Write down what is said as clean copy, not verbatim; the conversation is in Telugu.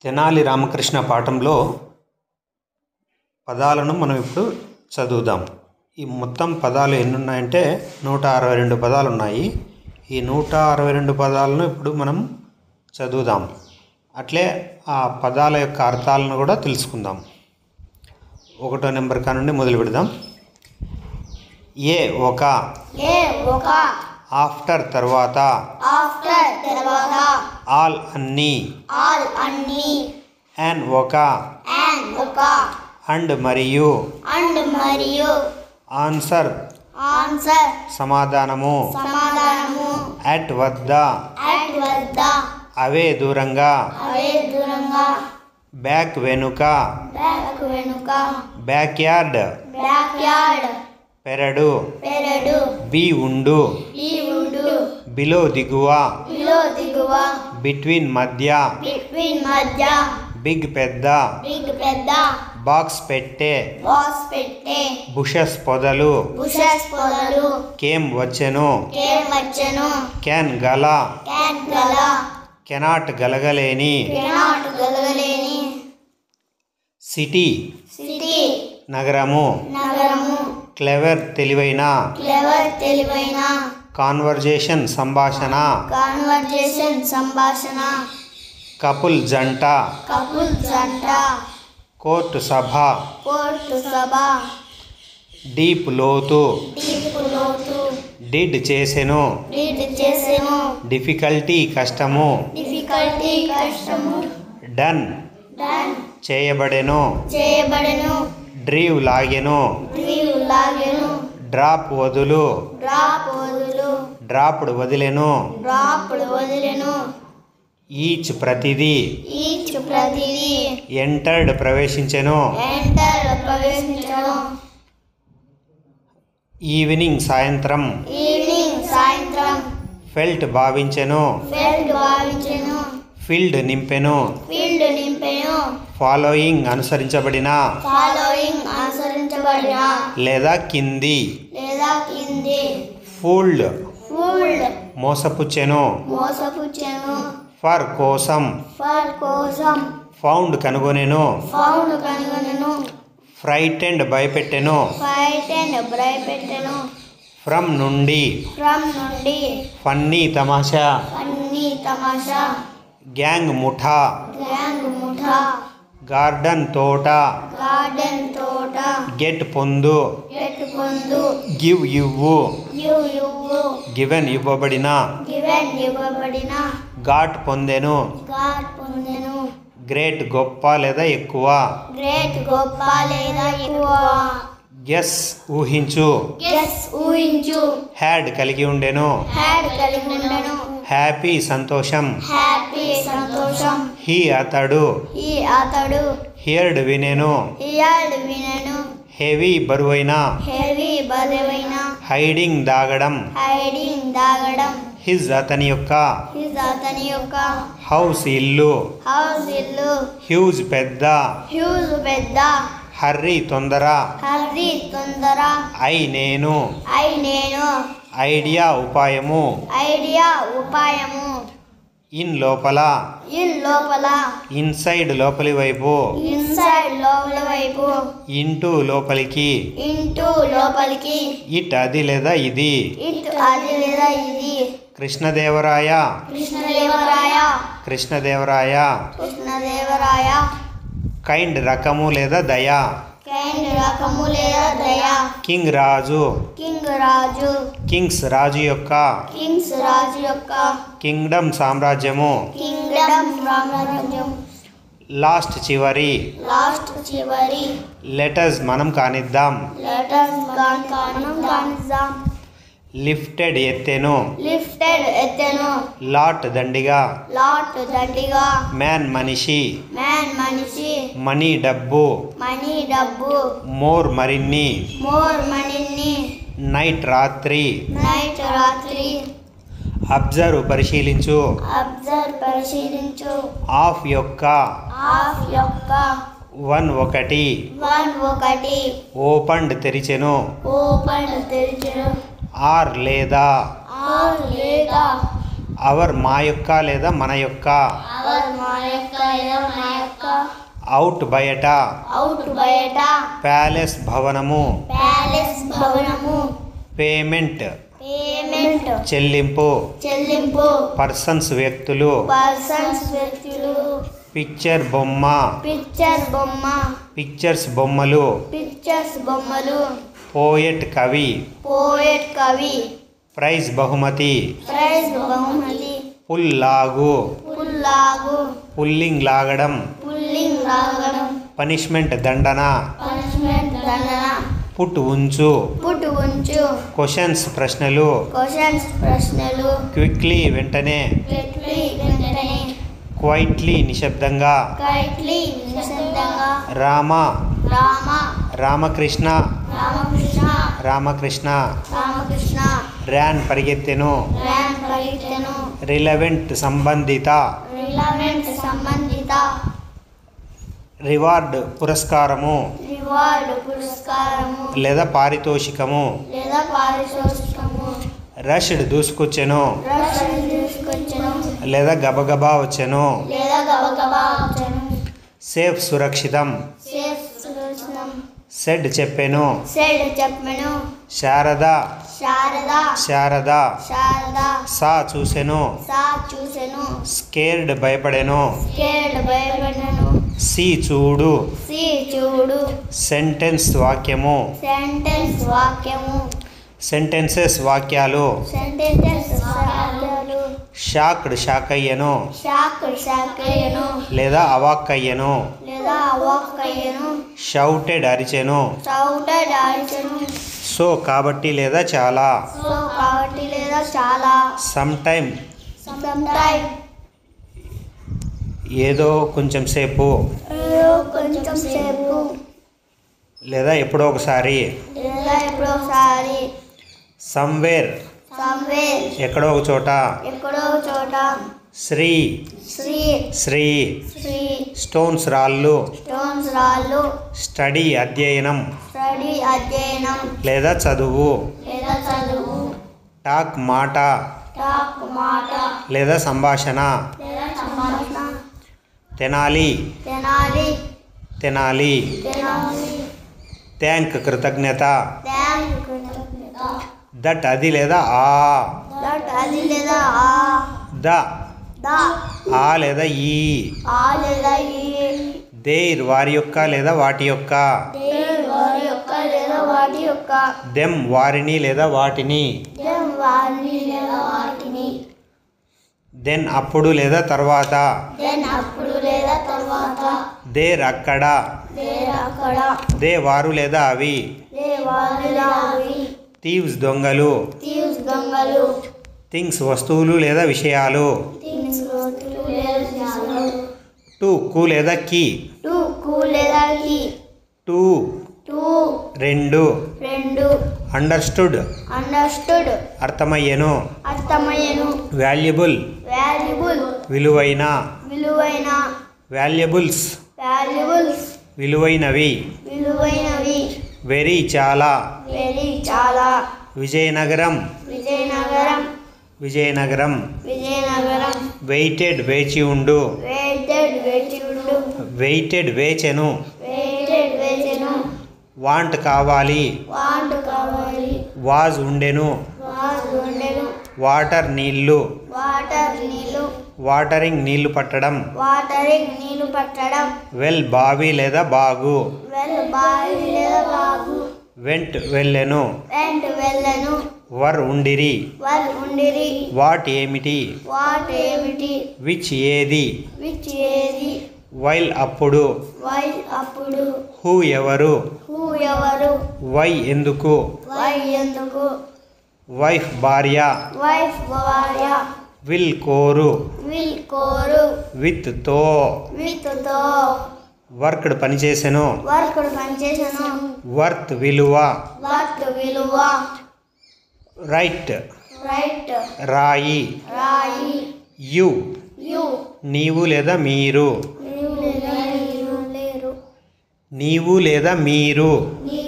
తెనాలి రామకృష్ణ పాఠంలో పదాలను మనం ఇప్పుడు చదువుదాం. ఈ మొత్తం పదాలు ఎన్ని ఉన్నాయంటే 162 పదాలు ఉన్నాయి. ఈ 162 పదాలను ఇప్పుడు మనం చదువుదాం. అట్లే ఆ పదాల యొక్క అర్థాలను కూడా తెలుసుకుందాం. 1వ నెంబర్ కానుండి మొదలు పెడదాం. ఒక ఆఫ్టర్ తర్వాత ఆల్ అన్ని అండ్ ఒక అండ్ మరియు ఆన్సర్ సమాధానము అట్ వద్ద అవే దూరంగా బ్యాక్ వెనుక బ్యాక్ యార్డ్ పెరడు బి ఉండు బిలో దిగువ బిట్వీన్ మధ్య బిగ్ పెద్ద బాక్స్ పెట్టే బుషస్ పొదలు కేమ్ వచ్చెను క్యాన్ గల కెనాట్ గలగలేని సిటీ నగరము క్లెవర్ తెలివైన కాన్వర్జేషన్ సంభాషణ కపుల్ జంట కోర్టు సభ డీప్ లోతు డిడ్ చేసెను డిఫికల్టీ కష్టము డన్ చేయబడెను డ్రీవ్ లాగెను డ్రాప్ వదులు డ్రాప్డ్ వదిలెను ఈచ్ ప్రతిదీ ఎంటర్డ్ ప్రవేశించెను ఈవినింగ్ సాయంత్రం ఫెల్ట్ భావించెను ఫీల్డ్ నింపెను ఫాలోయింగ్ అనుసరించబడిన లేదా కింది ఫూల్డ్ మోసపుచ్చెను ఫర్ కోసం ఫౌండ్ కనుగొనెను ఫ్రైటెండ్ భయపెట్టెను ఫ్రమ్ నుండి ఫన్నీ తమాషా గ్యాంగ్ ముఠా గార్డెన్ తోట గెట్ పొందు గివ్ ఇవ్వు గివెన్ ఇవ్వబడిన గాట్ పొందెను గ్రేట్ గొప్ప లేదా ఎక్కువ గెస్ ఊహించు హ్యాడ్ కలిగి ఉండెను హ్యాపీ సంతోషం హీ అతడు హియర్డ్ వినెను హెవీ బరువైన హైడింగ్ దాగడం హిజ్ అతని యొక్క హౌస్ ఇల్లు హ్యూజ్ పెద్ద హర్రీ తొందర ఐ నేను ఐడియా ఉపాయము ఇన్ లోపల ఇన్సైడ్ లోపలి వైపు ఇంటూ లోపలికి ఇట్ అది లేదా ఇది కృష్ణదేవరాయ కైండ్ రకము లేదా దయ కింగ్ రాజు కింగ్స్ రాజు యొక్క కింగ్డమ్ సామ్రాజ్యము లాస్ట్ చివరి లెటర్స్ మనం కానిద్దాం లిఫ్టెడ్ ఎత్తెను లాట్ దండిగా మ్యాన్ మనిషి మనీ డబ్బు మోర్ మరిన్ని నైట్ రాత్రి అబ్జర్వ్ పరిశీలించు ఆఫ్ యొక్క వన్ ఒకటి ఓపెన్డ్ తెరిచెను ఆర్ లేదా అవర్ మా యొక్క లేదా మన యొక్క. అవర్ మా యొక్క లేదా మన యొక్క. అవుట్ బయట. అవుట్ బయట. ప్యాలెస్ భవనము. ప్యాలెస్ భవనము. పేమెంట్. పేమెంట్ చెల్లింపు. చెల్లింపు. పర్సన్స్ వ్యక్తులు. పర్సన్స్ వ్యక్తులు. పిక్చర్ బొమ్మ. పిక్చర్ బొమ్మ. పిక్చర్స్ బొమ్మలు. పిక్చర్స్ బొమ్మలు. పోయెట్ కవి. పోయెట్ కవి. ప్రైజ్ బహుమతి. ప్రైజ్ బహుమతి. పుల్ లాగు. పుల్లాగు. పుల్లింగ్ లాగడం. పుల్లింగ్ లాగడం. పనిష్మెంట్ దండన. పనిష్మెంట్ దండన. పుట్ ఉంచు. పుట్ ఉంచు. క్వశ్చన్స్ ప్రశ్నలు. క్వశ్చన్స్ ప్రశ్నలు. క్విక్లీ వెంటనే. క్విక్లీ వెంటనే. క్వైట్లీ నిశ్శబ్దంగా. క్వైట్లీ నిశ్శబ్దంగా. రామ. రామ. రామకృష్ణ. రామకృష్ణ. రామకృష్ణ. రామకృష్ణ. ర్యాన్ పరిగెత్తెను. ర్యాన్ పరిగెత్తెను. రిలవెంట్ సంబంధిత. రిలవెంట్ సంబంధిత. రివార్డ్ పురస్కారము. రివార్డ్ పురస్కారము లేదా పారితోషికము. లేదా పారితోషికము. రష్డ్ దూసుకొచ్చెను. రష్ తీసుకొచ్చెను. లేదా గబగబా వచ్చెను. లేదా గబగబా వచ్చెను. సేఫ్ సురక్షితం. సేఫ్ సురక్షితం. సెడ్ చెప్పెను. సెడ్ చెప్పెను. శారద. శారద. శారద. శారద. సా చూసెను. సా చూసెను. స్కేర్డ్ భయపడెను. స్కేర్డ్ భయపడెను. సి చూడు. సి చూడు. సెంటెన్స్ వాక్యము. సెంటెన్స్ వాక్యము. సెంటెన్సెస్ వాక్యాలు. సెంటెన్సెస్ వాక్యాలు. షాక్డ్ షాక్ అయ్యెను. షాక్డ్ షాక్ అయ్యెను. లేదా అవాక్ అయ్యెను. లేదా అవాక్ అయ్యెను. షౌటెడ్ అరిచెను. షౌటెడ్ అరిచెను. సో కాబట్టి లేదా చాలా. సో కాబట్టి లేదా చాలా. Some time. Some time. ఏదో కొంచెం సేపు. కొంచెం సేపు. లేదా ఎప్పుడో ఒకసారి. లేదా ఎప్పుడో ఒకసారి. సమ్వేర్. సమ్వేర్. ఎక్కడో ఒక చోట. ఎక్కడో ఒక చోట. శ్రీ. శ్రీ. శ్రీ. శ్రీ. స్టోన్స్ రాళ్ళు. స్టోన్స్ రాళ్ళు. స్టడీ అధ్యయనం. స్టడీ అధ్యయనం. లేదా చదువు. లేదా చదువు. టాక్ మాట. టాక్ మాట. లేదా సంభాషణ. లేదా సంభాషణ. తెనాలి. తెనాలి. తెనాలి. తెనాలి. థ్యాంక్ కృతజ్ఞత. థ్యాంక్ కృతజ్ఞత. దట్ అది లేదా ఆ. దట్ అది లేదా ఆ. ద. ద. ఆ లేదా ఈ. ఆ లేదా ఈ. దేర్ వారి యొక్క లేదా వాటి యొక్క. దేర్ వారి యొక్క లేదా వాటి యొక్క. దెమ్ వారిని లేదా వాటిని. దెమ్ వారిని లేదా వాటిని. దెన్ అప్పుడు లేదా తర్వాత. దెన్ అప్పుడు లేదా తర్వాత. దేర్ అక్కడ. దేర్ అక్కడ. దే వారు లేదా అవి. దే వారు లేదా అవి. థీవ్స్ దొంగలు. థీవ్స్ దొంగలు. థింగ్స్ వస్తువులు లేదా విషయాలు. థింగ్స్ వస్తువులు లేదా విషయాలు. టు కు లేదా కీ. టు కు లేదా కి. టు. టు. రెండు. రెండు. అండర్స్టూడ్. అండర్స్టూడ్. అర్థమయ్యెను. అర్థమయ్యెను. వాల్యుబుల్. వాల్యుబుల్. విలువైన. విలువైన. వాల్యుబుల్స్. వాల్యుబుల్స్. విలువైనవి. విలువైనవి. వెరీ చాలా. వెరీ చాలా. విజయనగరం. విజయనగరం. విజయనగరం. విజయనగరం. వెయిటెడ్ వేచి ఉండు. వెయిటెడ్ వేచి ఉండు. వెయిటెడ్ వేచెను. వెయిటెడ్ వేచెను. వాంట్ కావాలి. వాంట్ కావాలి. వాజ్ ఉండెను. వాజ్ ఉండెను. వాటర్ నీళ్లు. వాటర్ నీళ్ళు. వాటరింగ్ నీళ్లు పట్టడం. వాటరింగ్ నీళ్ళు పట్టడం. వెల్ బావి లేదా బాగు. వెల్ బావి లేదా బాగు. వెంట్ వెళ్ళెను. వెంట్ వెళ్ళెను. వర్ ఉండిరి. వర్ ఉండిరి. వాట్ ఏమిటి. వాట్ ఏమిటి. విచ్ ఏది. విచ్ ఏది. వైల్ అప్పుడు. వై అప్పుడు. హూ ఎవరు. హూ ఎవరు. వై ఎందుకు. వై ఎందుకు. వైఫ్ భార్య. వైఫ్ భార్య. విల్ కోరు. విల్ కోరు. విత్ తో. విత్ తో. వర్క్డ్ పనిచేసెను. వర్కుడు పనిచేసెను. వర్త్ విలువ. వర్త్ విలువ. రైట్. రైట్. రాయి. రాయి. యు. యు. నీవు లేదా మీరు. నీవు లేదా నీవు లేరు. నీవు లేదా మీరు. నీవు